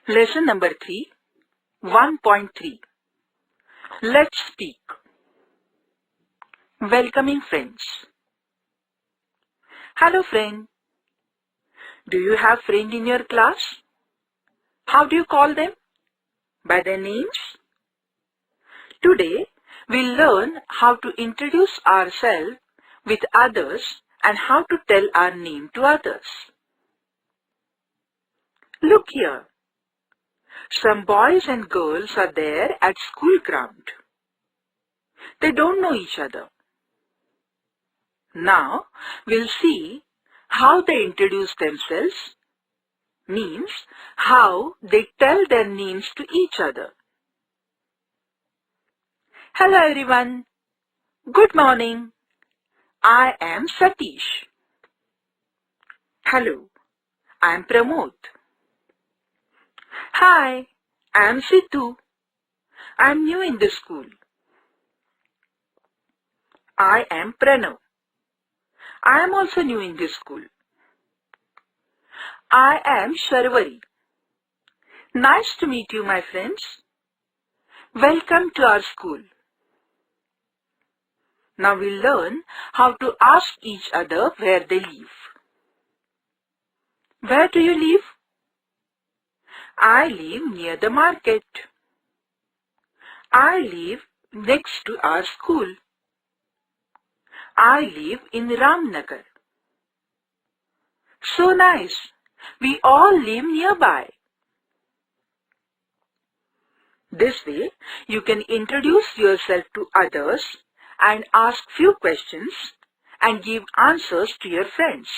Lesson number 3, 1.3. Let's speak. Welcoming friends. Hello friend. Do you have friend in your class? How do you call them? By their names? Today, we'll learn how to introduce ourselves with others and how to tell our name to others. Look here. Some boys and girls are there at school ground. They don't know each other. Now, we'll see how they introduce themselves, means how they tell their names to each other. Hello everyone. Good morning. I am Satish. Hello. I am Pramod. Hi. I am Sidhu. I am new in the school. I am Pranav. I am also new in this school. I am Sharvari. Nice to meet you, my friends. Welcome to our school. Now we'll learn how to ask each other where they live. Where do you live? I live near the market. I live next to our school. I live in Ramnagar. So nice. We all live nearby. This way, you can introduce yourself to others and ask few questions and give answers to your friends.